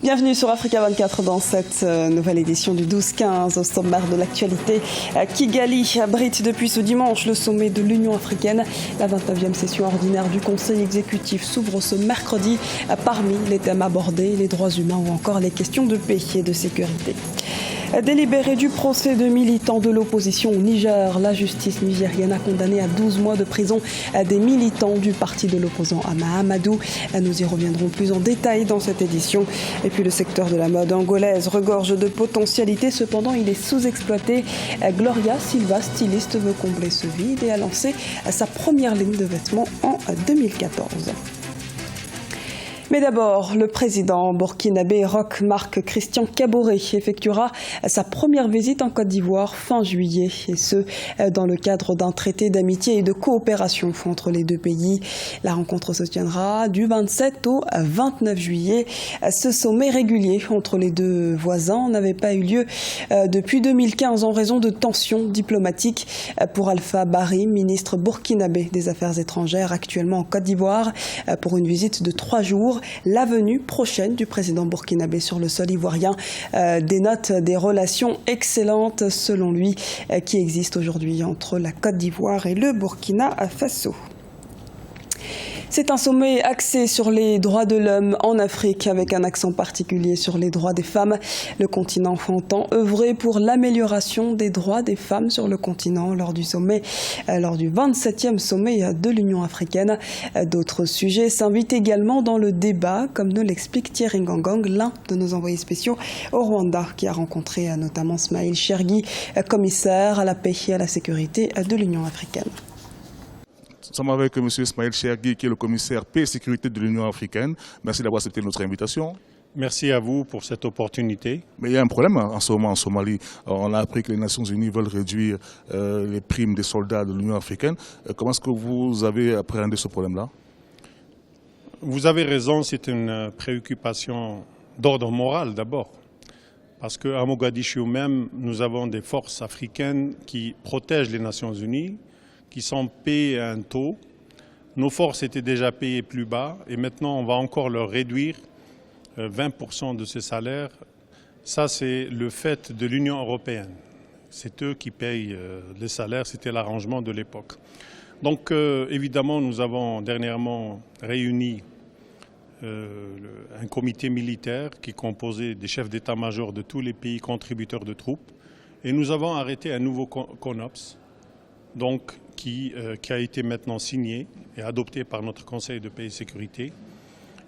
Bienvenue sur Africa 24 dans cette nouvelle édition du 12-15 au sommaire de l'actualité. Kigali abrite depuis ce dimanche le sommet de l'Union africaine. La 29e session ordinaire du Conseil exécutif s'ouvre ce mercredi. Parmi les thèmes abordés, les droits humains ou encore les questions de paix et de sécurité. Délibéré du procès de militants de l'opposition au Niger, la justice nigérienne a condamné à 12 mois de prison des militants du parti de l'opposant Amadou. Nous y reviendrons plus en détail dans cette édition. Et puis le secteur de la mode angolaise regorge de potentialités, cependant il est sous-exploité. Gloria Silva, styliste, veut combler ce vide et a lancé sa première ligne de vêtements en 2014. Mais d'abord, le président burkinabé Roch Marc Christian Kaboré effectuera sa première visite en Côte d'Ivoire fin juillet, et ce, dans le cadre d'un traité d'amitié et de coopération entre les deux pays. La rencontre se tiendra du 27 au 29 juillet. Ce sommet régulier entre les deux voisins n'avait pas eu lieu depuis 2015 en raison de tensions diplomatiques. Pour Alpha Bari, ministre burkinabé des Affaires étrangères, actuellement en Côte d'Ivoire, pour une visite de 3 jours. La venue prochaine du président burkinabé sur le sol ivoirien dénote des relations excellentes, selon lui, qui existent aujourd'hui entre la Côte d'Ivoire et le Burkina Faso. C'est un sommet axé sur les droits de l'homme en Afrique, avec un accent particulier sur les droits des femmes. Le continent entend œuvrer pour l'amélioration des droits des femmes sur le continent lors du 27e sommet de l'Union africaine. D'autres sujets s'invitent également dans le débat, comme nous l'explique Thierry Ngangang, l'un de nos envoyés spéciaux au Rwanda, qui a rencontré notamment Smaïl Chergui, commissaire à la paix et à la sécurité de l'Union africaine. Nous sommes avec M. Smaïl Chergui, qui est le commissaire paix et sécurité de l'Union africaine. Merci d'avoir accepté notre invitation. Merci à vous pour cette opportunité. Mais il y a un problème en ce moment en Somalie. On a appris que les Nations Unies veulent réduire les primes des soldats de l'Union africaine. Comment est-ce que vous avez appréhendé ce problème-là? Vous avez raison, c'est une préoccupation d'ordre moral d'abord. Parce qu'à Mogadiscio même, nous avons des forces africaines qui protègent les Nations Unies, qui sont payés à un taux. Nos forces étaient déjà payées plus bas et maintenant on va encore leur réduire 20% de ces salaires. Ça, c'est le fait de l'Union européenne. C'est eux qui payent les salaires, c'était l'arrangement de l'époque. Donc évidemment, nous avons dernièrement réuni un comité militaire qui est composé des chefs d'état-major de tous les pays contributeurs de troupes et nous avons arrêté un nouveau CONOPS, donc qui a été maintenant signé et adopté par notre Conseil de paix et sécurité.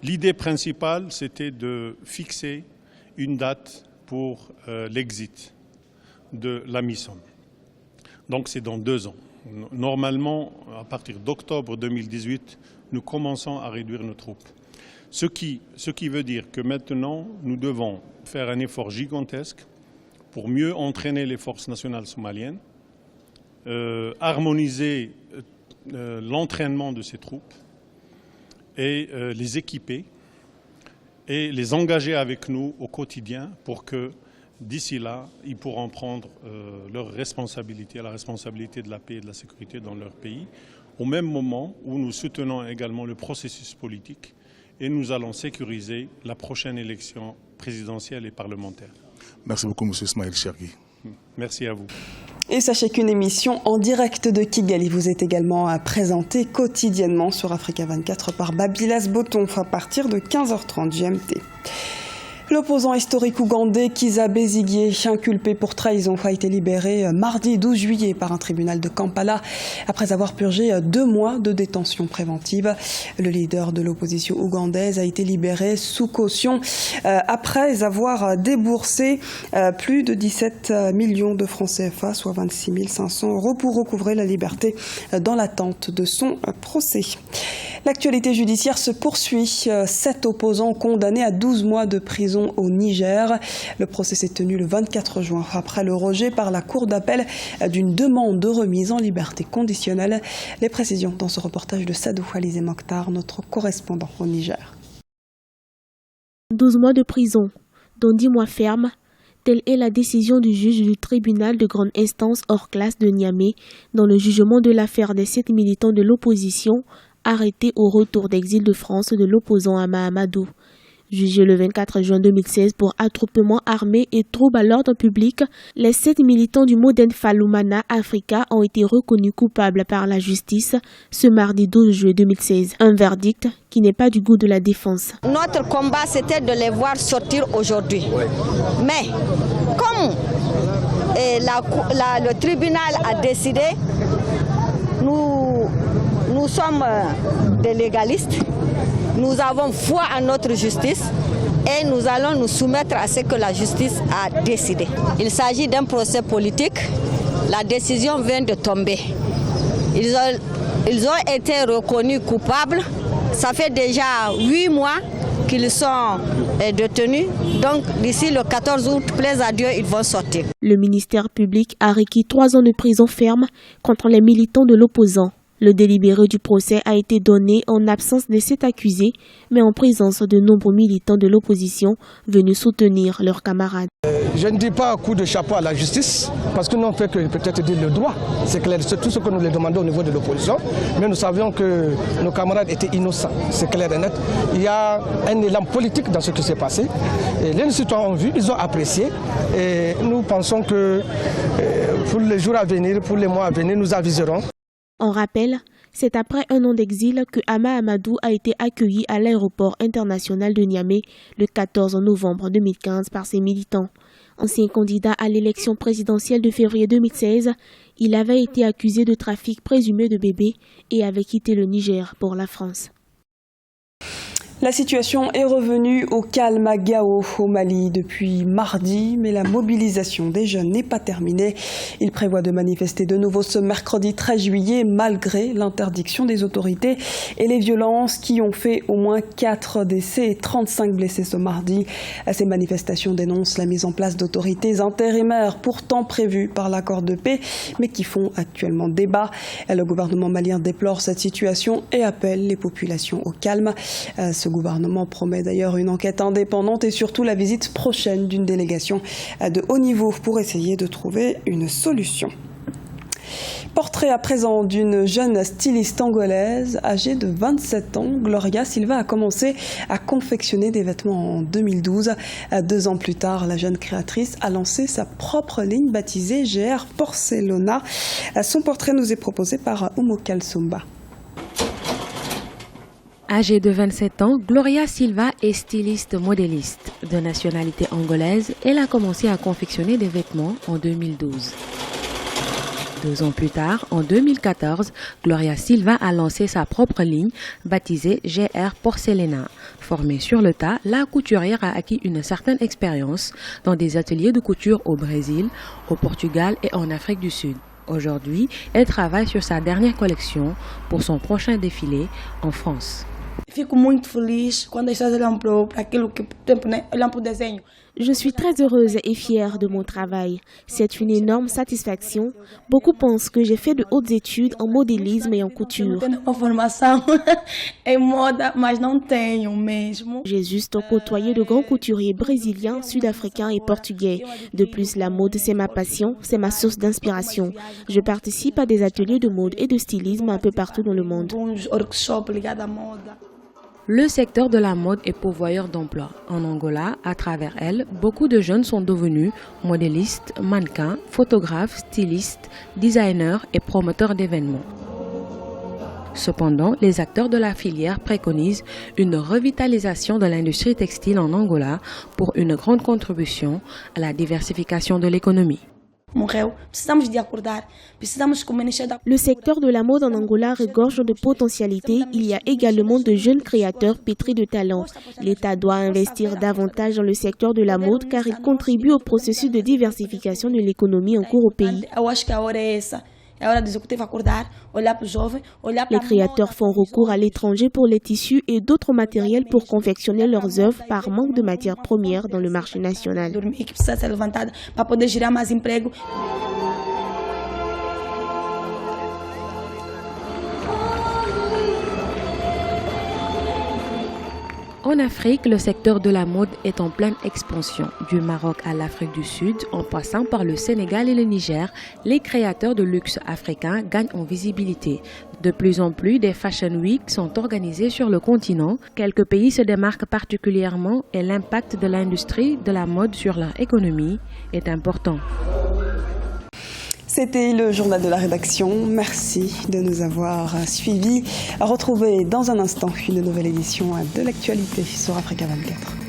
L'idée principale, c'était de fixer une date pour l'exit de la MISOM. Donc c'est dans 2 ans. Normalement, à partir d'octobre 2018, nous commençons à réduire nos troupes. Ce qui veut dire que maintenant, nous devons faire un effort gigantesque pour mieux entraîner les forces nationales somaliennes, harmoniser l'entraînement de ces troupes et les équiper et les engager avec nous au quotidien pour que d'ici là, ils pourront prendre leurs responsabilités, la responsabilité de la paix et de la sécurité dans leur pays, au même moment où nous soutenons également le processus politique et nous allons sécuriser la prochaine élection présidentielle et parlementaire. Merci beaucoup, M. Smaïl Chergui. Merci à vous. Et sachez qu'une émission en direct de Kigali vous est également présentée quotidiennement sur Africa 24 par Babilas Boton à partir de 15h30 GMT. L'opposant historique ougandais Kizza Besigye, inculpé pour trahison, a été libéré mardi 12 juillet par un tribunal de Kampala après avoir purgé 2 mois de détention préventive. Le leader de l'opposition ougandaise a été libéré sous caution après avoir déboursé plus de 17 millions de francs CFA, soit 26 500 € pour recouvrer la liberté dans l'attente de son procès. L'actualité judiciaire se poursuit. 7 opposants condamnés à 12 mois de prison au Niger. Le procès s'est tenu le 24 juin après le rejet par la Cour d'appel d'une demande de remise en liberté conditionnelle. Les précisions dans ce reportage de Sadou Alizé Mokhtar, notre correspondant au Niger. 12 mois de prison, dont 10 mois fermes. Telle est la décision du juge du tribunal de grande instance hors classe de Niamey dans le jugement de l'affaire des 7 militants de l'opposition arrêtés au retour d'exil de France de l'opposant Amadou. Jugés le 24 juin 2016 pour attroupement armé et trouble à l'ordre public, les 7 militants du Modern Falumana Africa ont été reconnus coupables par la justice ce mardi 12 juillet 2016. Un verdict qui n'est pas du goût de la défense. Notre combat, c'était de les voir sortir aujourd'hui. Mais comme le tribunal a décidé, nous sommes des légalistes. Nous avons foi en notre justice et nous allons nous soumettre à ce que la justice a décidé. Il s'agit d'un procès politique. La décision vient de tomber. Ils ont été reconnus coupables. Ça fait déjà 8 mois qu'ils sont détenus. Donc d'ici le 14 août, plaise à Dieu, ils vont sortir. Le ministère public a requis 3 ans de prison ferme contre les militants de l'opposant. Le délibéré du procès a été donné en absence de 7 accusés, mais en présence de nombreux militants de l'opposition venus soutenir leurs camarades. Je ne dis pas coup de chapeau à la justice, parce que nous on fait que peut-être dire le droit. C'est clair, c'est tout ce que nous les demandons au niveau de l'opposition, mais nous savions que nos camarades étaient innocents, c'est clair et net. Il y a un élan politique dans ce qui s'est passé. Et les citoyens ont vu, ils ont apprécié, et nous pensons que pour les jours à venir, pour les mois à venir, nous aviserons. On rappelle, c'est après un an d'exil que Hama Amadou a été accueilli à l'aéroport international de Niamey le 14 novembre 2015 par ses militants. Ancien candidat à l'élection présidentielle de février 2016, il avait été accusé de trafic présumé de bébés et avait quitté le Niger pour la France. La situation est revenue au calme à Gao, au Mali, depuis mardi, mais la mobilisation des jeunes n'est pas terminée. Ils prévoient de manifester de nouveau ce mercredi 13 juillet, malgré l'interdiction des autorités et les violences qui ont fait au moins 4 décès et 35 blessés ce mardi. Ces manifestations dénoncent la mise en place d'autorités intérimaires, pourtant prévues par l'accord de paix, mais qui font actuellement débat. Le gouvernement malien déplore cette situation et appelle les populations au calme. Ce gouvernement promet d'ailleurs une enquête indépendante et surtout la visite prochaine d'une délégation de haut niveau pour essayer de trouver une solution. Portrait à présent d'une jeune styliste angolaise âgée de 27 ans. Gloria Silva a commencé à confectionner des vêtements en 2012. 2 ans plus tard, la jeune créatrice a lancé sa propre ligne baptisée GR Porcelona. Son portrait nous est proposé par Oumo Kalsumba. Âgée de 27 ans, Gloria Silva est styliste modéliste. De nationalité angolaise, elle a commencé à confectionner des vêtements en 2012. 2 ans plus tard, en 2014, Gloria Silva a lancé sa propre ligne baptisée GR Porcelena. Formée sur le tas, la couturière a acquis une certaine expérience dans des ateliers de couture au Brésil, au Portugal et en Afrique du Sud. Aujourd'hui, elle travaille sur sa dernière collection pour son prochain défilé en France. Je suis très heureuse et fière de mon travail. C'est une énorme satisfaction. Beaucoup pensent que j'ai fait de hautes études en modélisme et en couture. J'ai juste côtoyé de grands couturiers brésiliens, sud-africains et portugais. De plus, la mode, c'est ma passion, c'est ma source d'inspiration. Je participe à des ateliers de mode et de stylisme un peu partout dans le monde. Le secteur de la mode est pourvoyeur d'emplois. En Angola, à travers elle, beaucoup de jeunes sont devenus modélistes, mannequins, photographes, stylistes, designers et promoteurs d'événements. Cependant, les acteurs de la filière préconisent une revitalisation de l'industrie textile en Angola pour une grande contribution à la diversification de l'économie. Le secteur de la mode en Angola regorge de potentialités. Il y a également de jeunes créateurs pétris de talent. L'État doit investir davantage dans le secteur de la mode car il contribue au processus de diversification de l'économie en cours au pays. Les créateurs font recours à l'étranger pour les tissus et d'autres matériels pour confectionner leurs œuvres par manque de matières premières dans le marché national. En Afrique, le secteur de la mode est en pleine expansion. Du Maroc à l'Afrique du Sud, en passant par le Sénégal et le Niger, les créateurs de luxe africains gagnent en visibilité. De plus en plus, des Fashion Week sont organisées sur le continent. Quelques pays se démarquent particulièrement et l'impact de l'industrie de la mode sur leur économie est important. C'était le journal de la rédaction. Merci de nous avoir suivis. Retrouvez dans un instant une nouvelle édition de l'actualité sur Africa 24.